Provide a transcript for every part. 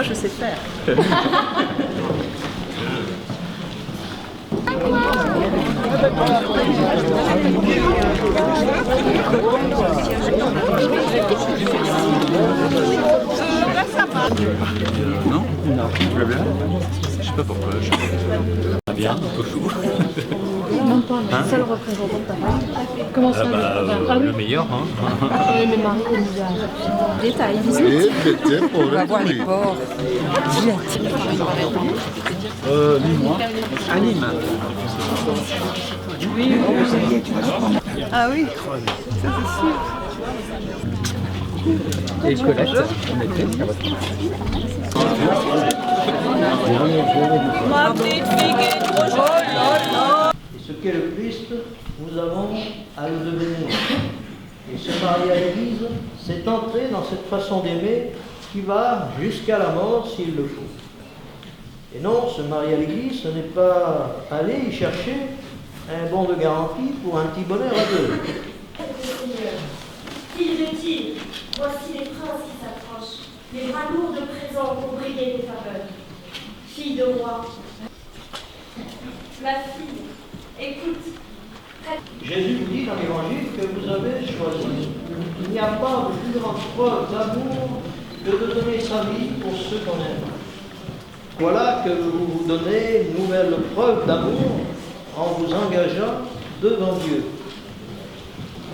moi je sais faire. Non? Non. Tu vas bien? Je sais pas pourquoi. Très bien, Cochou. Même pas, le seul représentant de ta famille. Comment ça? Le meilleur, hein. Mais Marie, elle nous a détail. On va voir les porcs. Limois. À Nîmes. Ah oui, ça c'est sûr. Et Colette, on était à votre Ma petite fille qui est trop jolie. Et ce qu'est le Christ, nous avons à le devenir. Et se marier à l'Église, c'est entrer dans cette façon d'aimer qui va jusqu'à la mort s'il le faut. Et non, se marier à l'Église, ce n'est pas aller y chercher un bon de garantie pour un petit bonheur à deux. Fille de Tyr, voici les princes qui s'approchent, les bras lourds de présents pour briller tes faveurs. Fille de roi, ma fille, écoute. Jésus vous dit dans l'Évangile que vous avez choisi. Il n'y a pas de plus grande preuve d'amour que de donner sa vie pour ceux qu'on aime. Voilà que vous vous donnez une nouvelle preuve d'amour en vous engageant devant Dieu.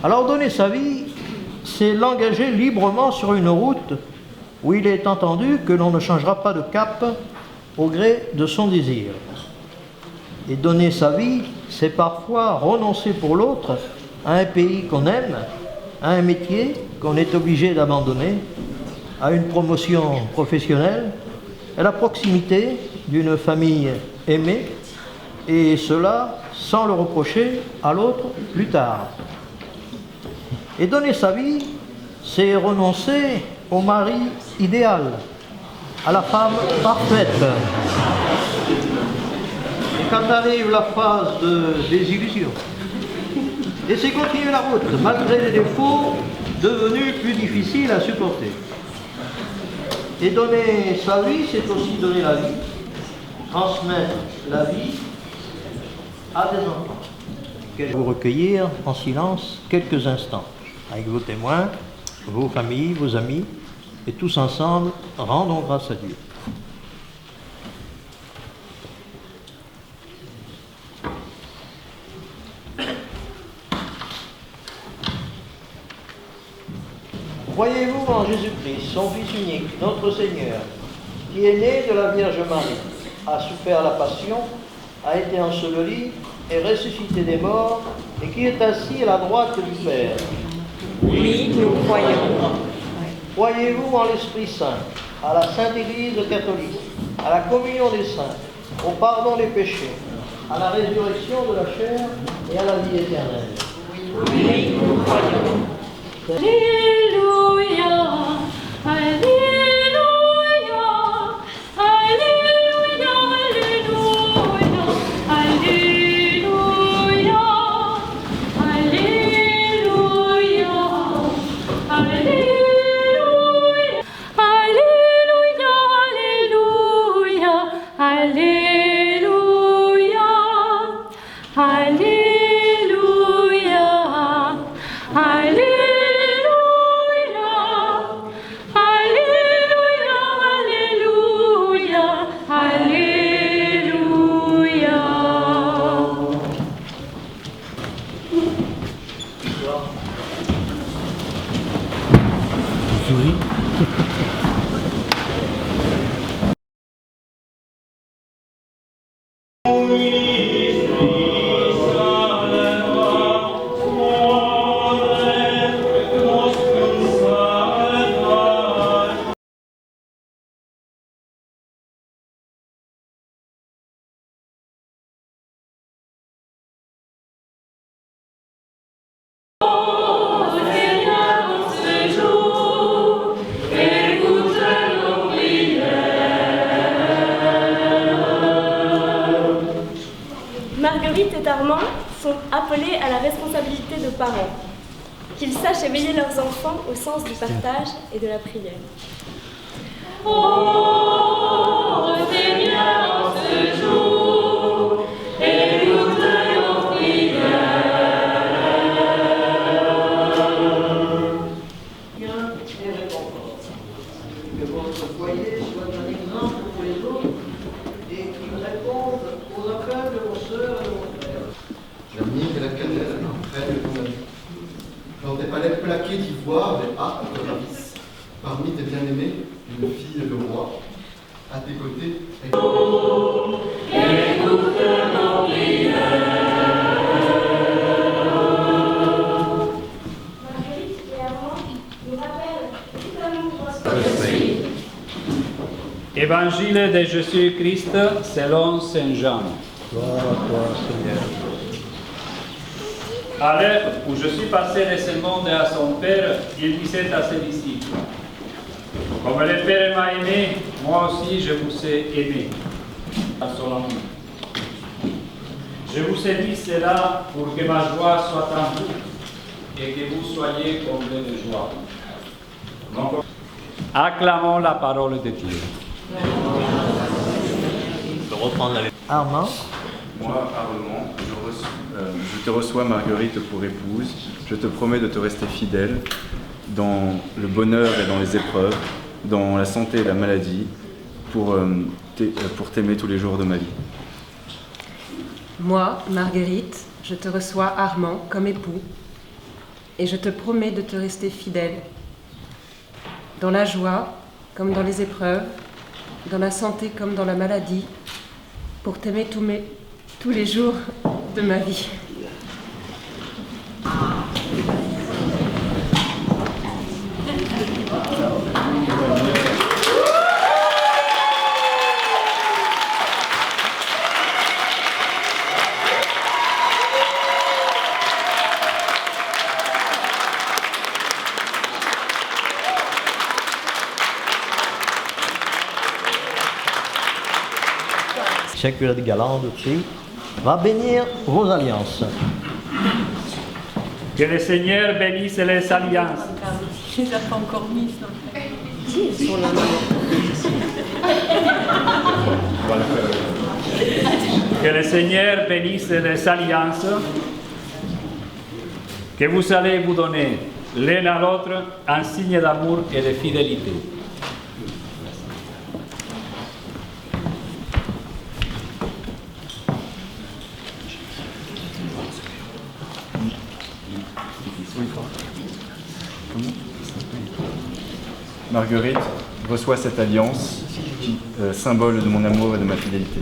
Alors donner sa vie, c'est l'engager librement sur une route où il est entendu que l'on ne changera pas de cap au gré de son désir. Et donner sa vie, c'est parfois renoncer pour l'autre à un pays qu'on aime, à un métier qu'on est obligé d'abandonner, à une promotion professionnelle, à la proximité d'une famille aimée, et cela sans le reprocher à l'autre plus tard. Et donner sa vie, c'est renoncer au mari idéal, à la femme parfaite. Et quand arrive la phase de désillusion, et c'est continuer la route, malgré les défauts devenus plus difficiles à supporter. Et donner sa vie, c'est aussi donner la vie, transmettre la vie à des enfants. Je vais vous recueillir en silence quelques instants, avec vos témoins, vos familles, vos amis, et tous ensemble, rendons grâce à Dieu. Croyez-vous en Jésus-Christ, son Fils unique, notre Seigneur, qui est né de la Vierge Marie, a souffert la passion, a été enseveli et ressuscité des morts, et qui est assis à la droite du Père? Oui, nous croyons. Croyez-vous en l'Esprit Saint, à la Sainte Église catholique, à la communion des saints, au pardon des péchés, à la résurrection de la chair et à la vie éternelle? Oui, nous croyons. Alléluia, Alléluia, Alléluia, Alléluia, Alléluia, Alléluia, Alléluia, Alléluia, Alléluia, Alléluia, Alléluia. Marguerite et Armand sont appelés à la responsabilité de parents, qu'ils sachent éveiller leurs enfants au sens du partage et de la prière. Dans des palettes plaquées d'ivoire, des harpes de ravissent. Parmi tes bien-aimés, une fille de roi. À tes côtés, Marguerite et Armand nous rappellent tout l'amour doit Évangile de Jésus-Christ selon Saint Jean. À l'heure où je suis passé de ce monde à son Père, il disait à ses disciples, « Comme le Père m'a aimé, moi aussi je vous ai aimé. » À son amour. Je vous ai dit cela pour que ma joie soit en vous et que vous soyez comblés de joie. Donc, acclamons la parole de Dieu. Armand, Moi, Armand, je te reçois Marguerite pour épouse. Je te promets de te rester fidèle dans le bonheur et dans les épreuves, dans la santé et la maladie, pour t'aimer tous les jours de ma vie. Moi, Marguerite, je te reçois Armand comme époux et je te promets de te rester fidèle dans la joie comme dans les épreuves, dans la santé comme dans la maladie, pour t'aimer tous les jours de ma vie. chaque curé de Galande aussi, va bénir vos alliances. Que le Seigneur bénisse les alliances. Je les ai pas encore mises. Que le Seigneur bénisse les alliances que vous allez vous donner l'un à l'autre en signe d'amour et de fidélité. Marguerite, reçois cette alliance, symbole de mon amour et de ma fidélité.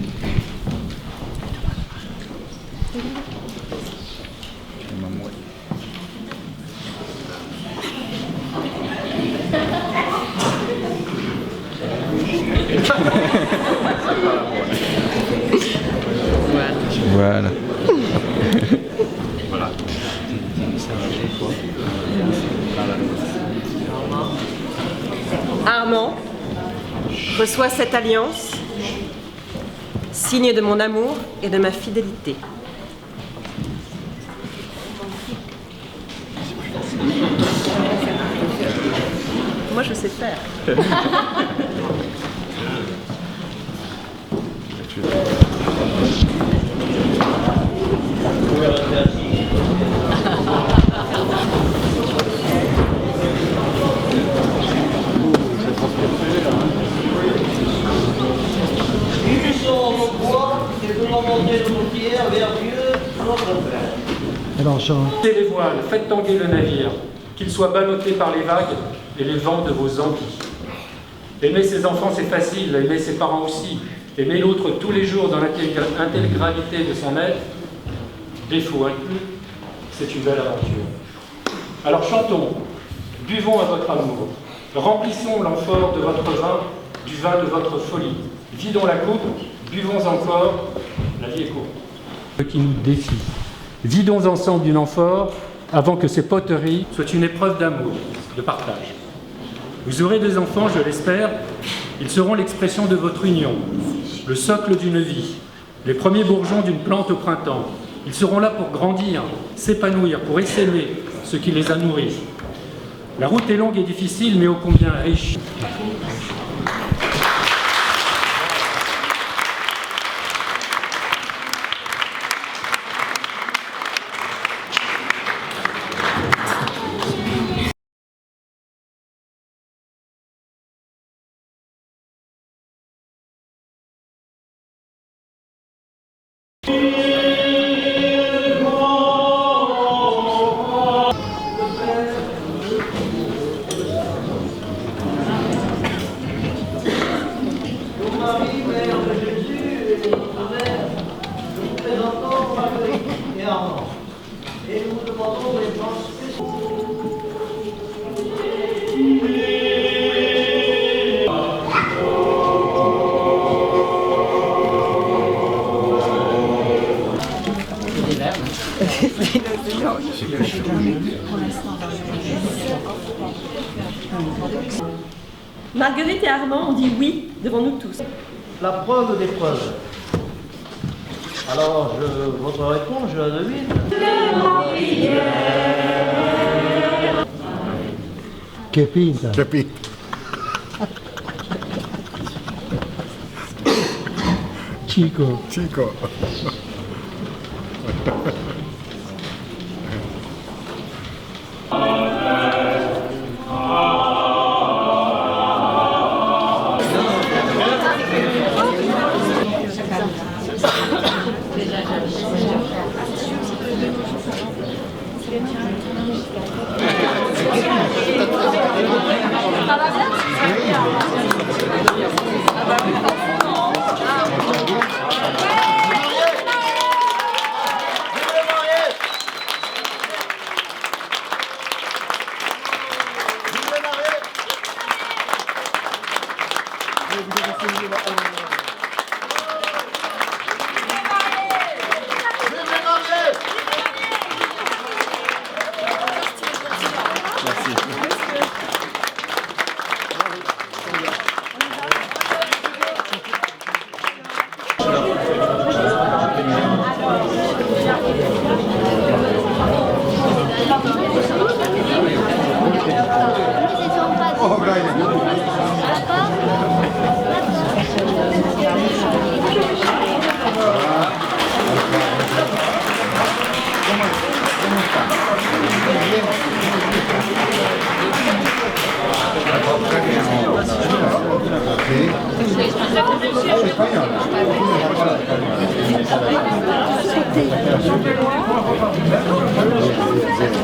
Voilà. Voilà. Armand, reçois cette alliance, signe de mon amour et de ma fidélité. Moi, je sais faire. Montez les voiles, faites tanguer le navire, qu'il soit ballotté par les vagues et les vents de vos envies. Aimer ses enfants, c'est facile, aimer ses parents aussi. Aimer l'autre tous les jours dans l'intégralité de son être, défaut inclus, c'est une belle aventure. Alors chantons, buvons à votre amour, remplissons l'amphore de votre vin, du vin de votre folie. Vidons la coupe, buvons encore, la vie est courte. Ce qui nous défie. Vidons ensemble une amphore avant que ces poteries soient une épreuve d'amour, de partage. Vous aurez des enfants, je l'espère, ils seront l'expression de votre union, le socle d'une vie, les premiers bourgeons d'une plante au printemps. Ils seront là pour grandir, s'épanouir, pour essaimer ce qui les a nourris. La route est longue et difficile, mais ô combien riche. Et nous vous demandons les danses spéciales. Marguerite et Armand ont dit oui devant nous tous. La preuve des preuves. Alors, votre réponse, je la devine. Che pinta. Che pinta. Chico. Chico.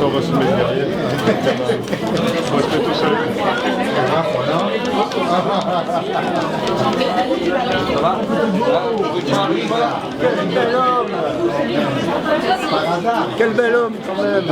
On va se mettre derrière. Moi, je fais tout seul. Ça va? Quel bel homme quand même.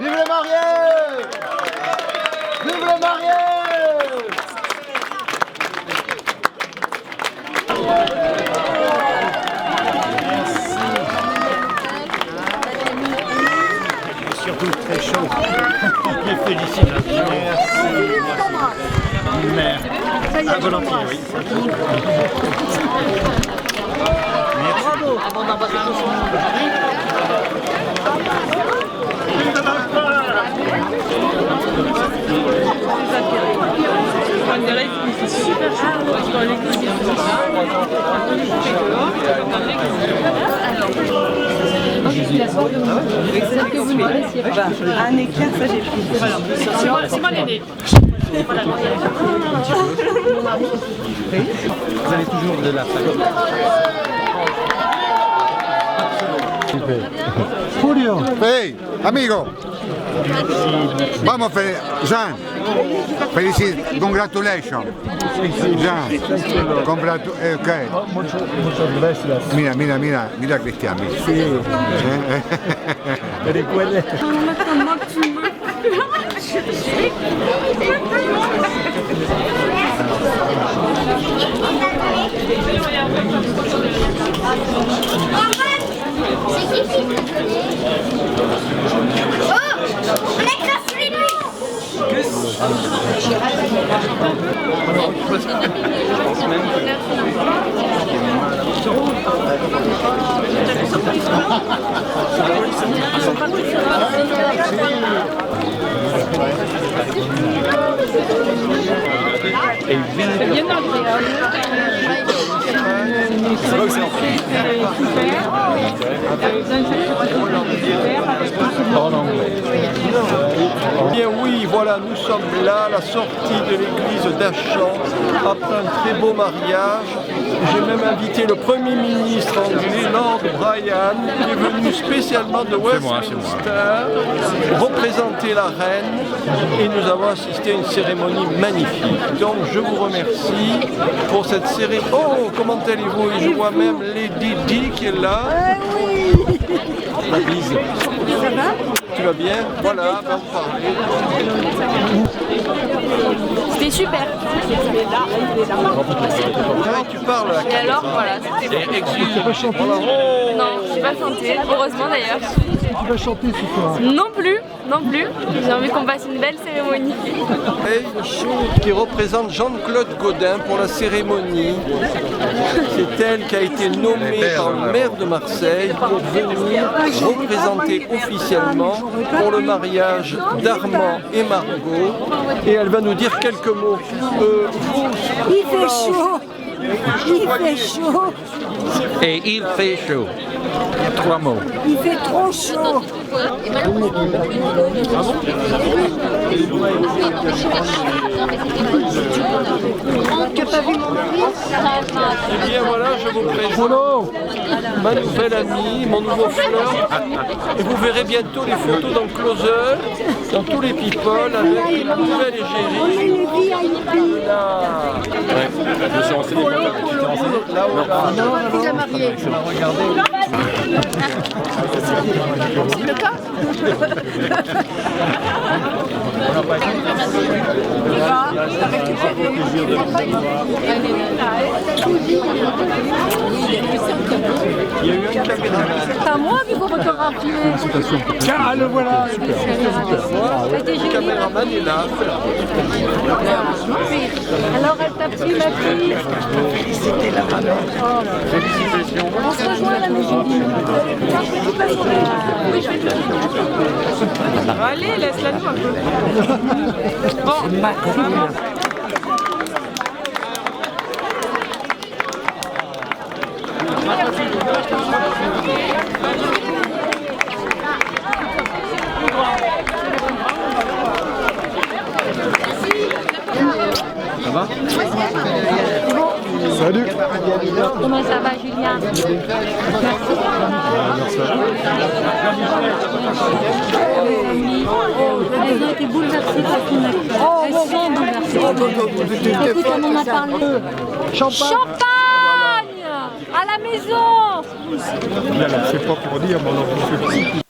Vive les mariés! Vive les mariés! Surtout très chaud. Les félicitations. Merci. Mère. À volontiers, oui. Merci. Bravo. Avant d'en passer tout son c'est super chaud. Dans l'école, il y a un éclair, ça j'ai pris. C'est moi l'aîné. Vous avez toujours de la famille. Julio. Hey, amigo. Vamos, Jean. Congratulations. Jean. Okay. Muchas gracias. Mira Cristian. Sí. Recuerde. Et bien agréable. Bien oui, voilà, nous sommes là, à la sortie de l'église d'Achamps, après un très beau mariage. J'ai même invité le Premier ministre anglais, Lord Bryan, qui est venu spécialement de Westminster représenter la reine, et nous avons assisté à une cérémonie magnifique. Donc je vous remercie pour cette cérémonie. Oh, comment allez-vous? Et je vois même Lady Di qui est là. La bise. Ça va? Tu vas bien? Voilà, on va en parler. C'était super. Tu parles là. Et alors, voilà, c'était bon. Tu peux chanter? Non, je n'ai pas chanté, heureusement d'ailleurs. Tu vas chanter ce soir? Non plus, non plus. J'ai envie qu'on passe une belle cérémonie. Et une chose qui représente Jean-Claude Gaudin pour la cérémonie. C'est elle qui a été nommée par le maire de Marseille pour venir représenter officiellement pour le mariage d'Armand et Margot. Et elle va nous dire quelques mots. Il fait chaud. Il fait chaud. Et il fait chaud. 3 mots. Il fait trop chaud. Tu n'as pas vu mon fils? Eh bien voilà, je vous présente ma nouvelle amie, mon nouveau fleur. Et vous verrez bientôt les photos dans le Closer, dans tous les people, avec la nouvelle égérie. Là. Ouais, je me suis renseigné pour toi. Tu t'es renseigné? Non, déjà marié. C'est le cas? Il y a eu un caméraman. C'est à moi qu'il faut photographier. Tiens, le voilà. Le caméraman est là. Alors elle t'a pris ma fille. C'était la maman. Félicitations. On se rejoint à la maison. Oui, je vais te dire. Allez, laisse-la nous un peu. Bon, Ça va? Salut. comment ça va, Julien? Elles ont été bouleversées par ton acte. Elles sont bouleversées. Écoute, on en a parlé. Champagne à la maison. C'est pas pour dire, mais on en fait.